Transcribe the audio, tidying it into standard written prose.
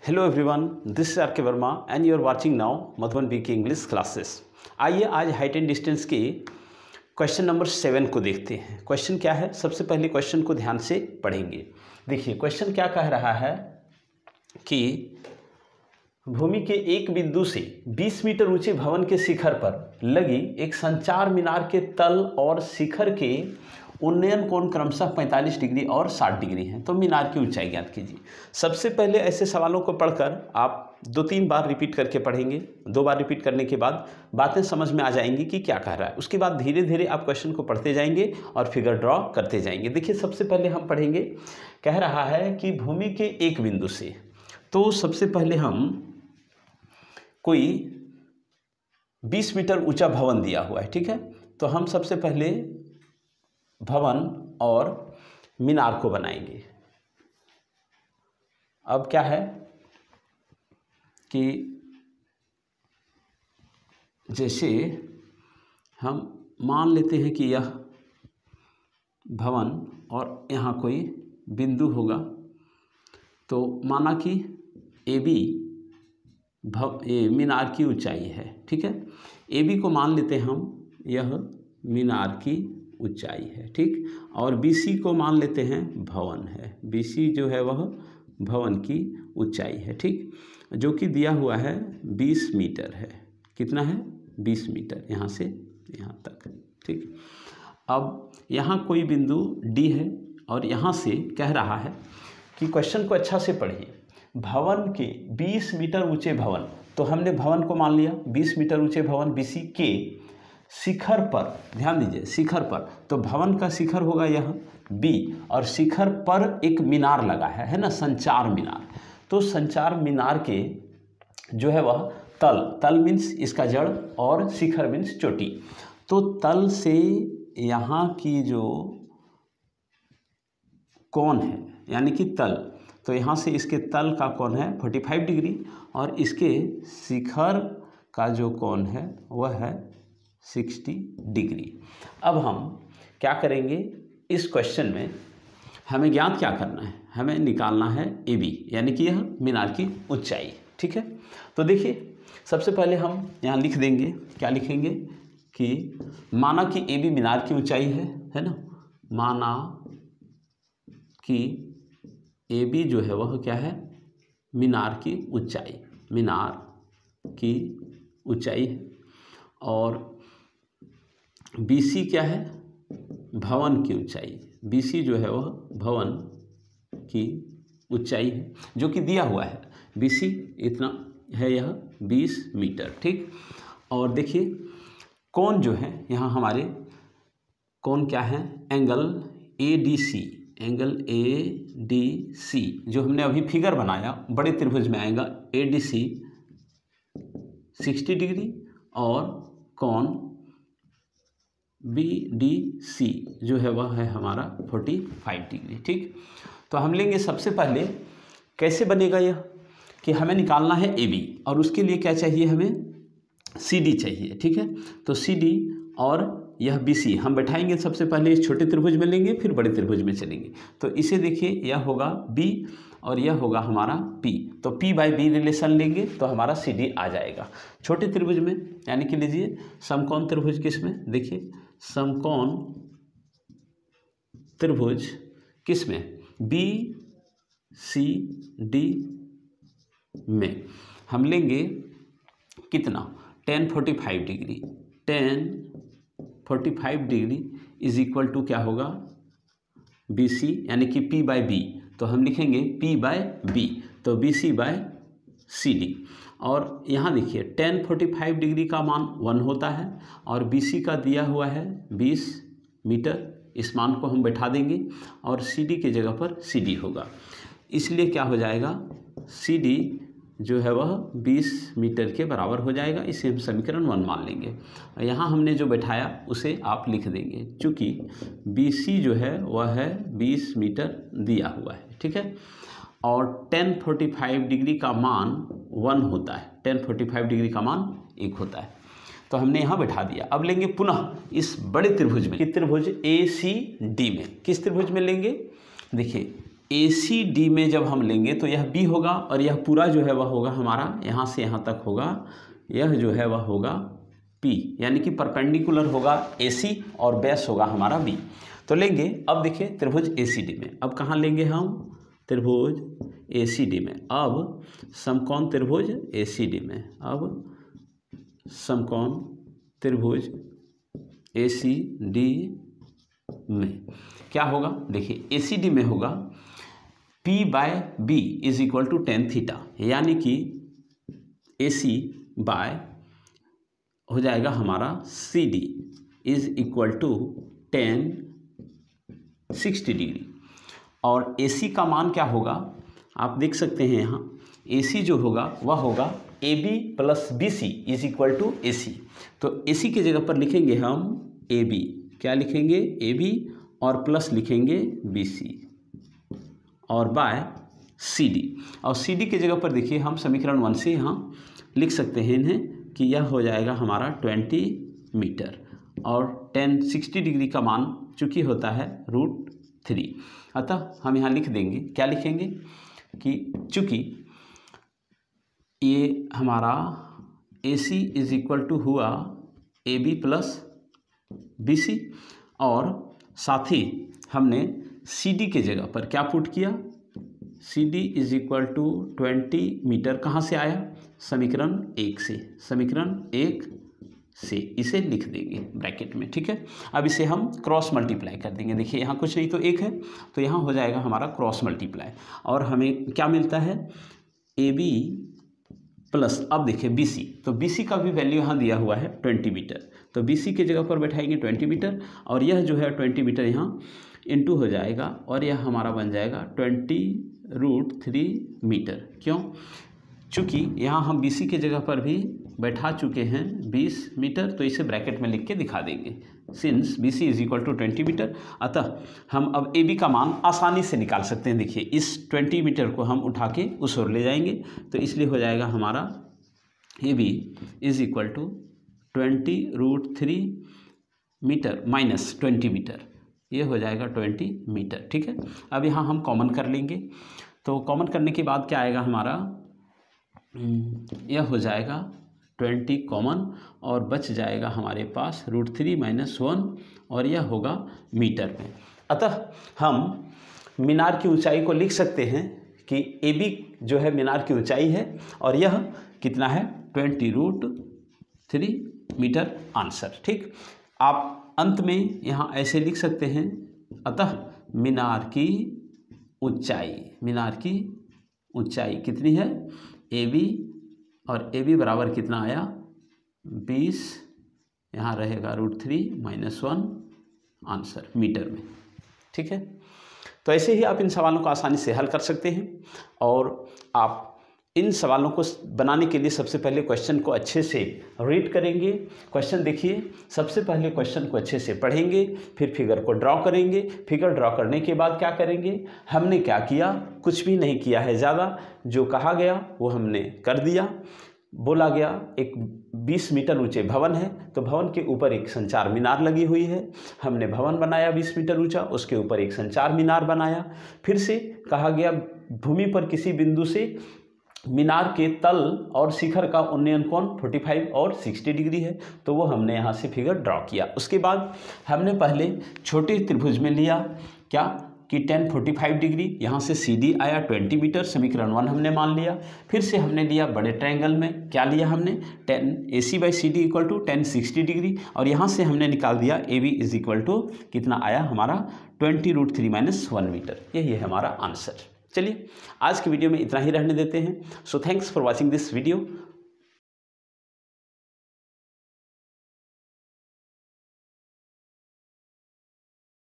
Hello everyone, this is R K Verma and you are watching now Madhuban BK English classes. आइए आज height and distance के question number 7 को देखते हैं। Question क्या है, सबसे पहले क्वेश्चन को ध्यान से पढ़ेंगे। देखिए क्वेश्चन क्या कह रहा है कि भूमि के एक बिंदु से 20 मीटर ऊंचे भवन के शिखर पर लगी एक संचार मीनार के तल और शिखर के उन्नयन कोण क्रमशः 45 डिग्री और 60 डिग्री है, तो मीनार की ऊंचाई ज्ञात कीजिए। सबसे पहले ऐसे सवालों को पढ़कर आप 2-3 बार रिपीट करके पढ़ेंगे। 2 बार रिपीट करने के बाद बातें समझ में आ जाएंगी कि क्या कह रहा है। उसके बाद धीरे धीरे आप क्वेश्चन को पढ़ते जाएंगे और फिगर ड्रॉ करते जाएंगे। देखिए सबसे पहले हम पढ़ेंगे, कह रहा है कि भूमि के एक बिंदु से, तो सबसे पहले हम कोई 20 मीटर ऊंचा भवन दिया हुआ है, ठीक है। तो हम सबसे पहले भवन और मीनार को बनाएंगे। अब क्या है कि जैसे हम मान लेते हैं कि यह भवन और यहाँ कोई बिंदु होगा, तो माना कि AB मीनार की ऊंचाई है, ठीक है। AB को मान लेते हैं हम, यह मीनार की ऊंचाई है, ठीक। और BC को मान लेते हैं भवन है। BC जो है वह भवन की ऊंचाई है, ठीक, जो कि दिया हुआ है 20 मीटर है। कितना है? 20 मीटर, यहाँ से यहाँ तक, ठीक। अब यहाँ कोई बिंदु D है और यहाँ से कह रहा है कि क्वेश्चन को अच्छा से पढ़िए। भवन के 20 मीटर ऊंचे भवन, तो हमने भवन को मान लिया 20 मीटर ऊंचे भवन BC के शिखर पर, ध्यान दीजिए शिखर पर, तो भवन का शिखर होगा यह B और शिखर पर एक मीनार लगा है ना, संचार मीनार। तो संचार मीनार के जो है वह तल मीन्स इसका जड़ और शिखर मीन्स चोटी। तो तल से यहाँ की जो कोण है यानी कि तल, तो यहाँ से इसके तल का कोण है 45 डिग्री और इसके शिखर का जो कोण है वह है 60 डिग्री। अब हम क्या करेंगे, इस क्वेश्चन में हमें ज्ञात क्या करना है, हमें निकालना है AB यानी कि यह मीनार की ऊंचाई, ठीक है। तो देखिए सबसे पहले हम यहाँ लिख देंगे, क्या लिखेंगे कि माना कि AB मीनार की ऊंचाई है ना। माना कि AB जो है वह क्या है, मीनार की ऊंचाई, मीनार की ऊंचाई है। और BC क्या है, भवन की ऊंचाई। BC जो है वह भवन की ऊंचाई है, जो कि दिया हुआ है। BC इतना है, यह 20 मीटर, ठीक। और देखिए कोण जो है यहाँ हमारे कोण क्या है, एंगल ADC, एंगल ADC जो हमने अभी फिगर बनाया बड़े त्रिभुज में आएगा ADC 60 डिग्री और कोण BDC जो है वह है हमारा 45 डिग्री, ठीक। तो हम लेंगे सबसे पहले, कैसे बनेगा यह, कि हमें निकालना है AB और उसके लिए क्या चाहिए, हमें CD चाहिए, ठीक है। तो CD और यह BC हम बैठाएंगे। सबसे पहले इस छोटे त्रिभुज में लेंगे, फिर बड़े त्रिभुज में चलेंगे। तो इसे देखिए, यह होगा B और यह होगा हमारा P, तो P/B रिलेशन लेंगे तो हमारा CD आ जाएगा छोटे त्रिभुज में। यानी कि लीजिए समकोण त्रिभुज किसमें, देखिए समकोण त्रिभुज किसमें, BCD में हम लेंगे कितना, tan 45 degree. tan 45 degree is equal to क्या होगा, BC यानी कि P/B, तो हम लिखेंगे P/B, तो BC/CD। और यहाँ देखिए tan 45 डिग्री का मान 1 होता है और BC का दिया हुआ है 20 मीटर, इस मान को हम बैठा देंगे और CD के जगह पर CD होगा। इसलिए क्या हो जाएगा, CD जो है वह 20 मीटर के बराबर हो जाएगा। इसे हम समीकरण 1 मान लेंगे। यहाँ हमने जो बैठाया उसे आप लिख देंगे, चूँकि BC जो है वह है 20 मीटर दिया हुआ है, ठीक है। और tan 45 डिग्री का मान 1 होता है, tan 45 डिग्री का मान 1 होता है। तो हमने यहाँ बैठा दिया। अब लेंगे पुनः इस बड़े त्रिभुज में, त्रिभुज ACD में, किस त्रिभुज में लेंगे, देखिए ACD में जब हम लेंगे तो यह B होगा और यह पूरा जो है वह होगा हमारा यहाँ से यहाँ तक होगा, यह जो है वह होगा P, यानी कि परपेंडिकुलर होगा AC और बेस होगा हमारा B। तो लेंगे अब देखिए त्रिभुज ACD में, अब कहाँ लेंगे हम त्रिभुज ACD में, अब समकोण त्रिभुज ACD में, अब समकोण त्रिभुज ACD में क्या होगा, देखिए ACD में होगा P/B is equal to tan theta, यानी कि AC बाय हो जाएगा हमारा CD is equal to tan 60 degree. और AC का मान क्या होगा आप देख सकते हैं यहाँ, AC जो होगा वह होगा AB plus BC is equal to AC। तो AC की जगह पर लिखेंगे हम AB, क्या लिखेंगे AB और प्लस लिखेंगे BC और बाय CD, और CD की जगह पर देखिए हम समीकरण 1 से यहाँ लिख सकते हैं इन्हें कि यह हो जाएगा हमारा 20 मीटर और tan 60 डिग्री का मान चूँकि होता है √3, अतः हम यहाँ लिख देंगे, क्या लिखेंगे कि चूँकि ये हमारा AC इज इक्वल टू हुआ AB प्लस BC और साथ ही हमने CD के जगह पर क्या पुट किया, CD is equal to 20 metre कहाँ से आया, समीकरण 1 से, समीकरण 1 से इसे लिख देंगे ब्रैकेट में, ठीक है। अब इसे हम क्रॉस मल्टीप्लाई कर देंगे, देखिए यहाँ कुछ नहीं तो 1 है तो यहाँ हो जाएगा हमारा क्रॉस मल्टीप्लाई और हमें क्या मिलता है AB प्लस, अब देखिए BC, तो BC का भी वैल्यू यहाँ दिया हुआ है 20 मीटर, तो BC की जगह पर बैठाएंगे 20 मीटर और यह जो है 20 मीटर यहाँ इनटू हो जाएगा और यह हमारा बन जाएगा 20√3 मीटर। क्यों, चूँकि यहाँ हम BC की जगह पर भी बैठा चुके हैं 20 मीटर, तो इसे ब्रैकेट में लिख के दिखा देंगे since BC is equal to 20 metre, अतः हम अब AB का मान आसानी से निकाल सकते हैं। देखिए इस 20 मीटर को हम उठा के उस ओर ले जाएंगे तो इसलिए हो जाएगा हमारा AB is equal to 20√3 metre minus 20 metre, ये हो जाएगा 20 मीटर, ठीक है। अब यहाँ हम कॉमन कर लेंगे, तो कॉमन करने के बाद क्या आएगा हमारा, यह हो जाएगा 20 कॉमन और बच जाएगा हमारे पास √3 - 1 और यह होगा मीटर में। अतः हम मीनार की ऊंचाई को लिख सकते हैं कि AB जो है मीनार की ऊंचाई है और यह कितना है 20√3 मीटर आंसर, ठीक। आप अंत में यहाँ ऐसे लिख सकते हैं, अतः मीनार की ऊंचाई कितनी है AB, और AB बराबर कितना आया 20, यहाँ रहेगा √3 - 1 आंसर मीटर में, ठीक है। तो ऐसे ही आप इन सवालों को आसानी से हल कर सकते हैं और आप इन सवालों को बनाने के लिए सबसे पहले क्वेश्चन को अच्छे से रीड करेंगे। क्वेश्चन देखिए, सबसे पहले क्वेश्चन को अच्छे से पढ़ेंगे, फिर फिगर को ड्रॉ करेंगे। फिगर ड्रॉ करने के बाद क्या करेंगे, हमने क्या किया, कुछ भी नहीं किया है ज़्यादा, जो कहा गया वो हमने कर दिया। बोला गया एक 20 मीटर ऊंचे भवन है, तो भवन के ऊपर एक संचार मीनार लगी हुई है, हमने भवन बनाया 20 मीटर ऊंचा, उसके ऊपर एक संचार मीनार बनाया। फिर से कहा गया भूमि पर किसी बिंदु से मीनार के तल और शिखर का उन्नयन कोण 45 और 60 डिग्री है, तो वो हमने यहाँ से फिगर ड्रॉ किया। उसके बाद हमने पहले छोटे त्रिभुज में लिया क्या कि tan 45 डिग्री, यहाँ से CD आया 20 मीटर, समीकरण 1 हमने मान लिया। फिर से हमने लिया बड़े ट्रायंगल में, क्या लिया हमने tan AC/CD equal to tan 60 degree, और यहाँ से हमने निकाल दिया AB इज इक्वल टू कितना आया हमारा 20√3 - 1 मीटर। यही है हमारा आंसर। चलिए आज की वीडियो में इतना ही रहने देते हैं। So thanks for watching this video.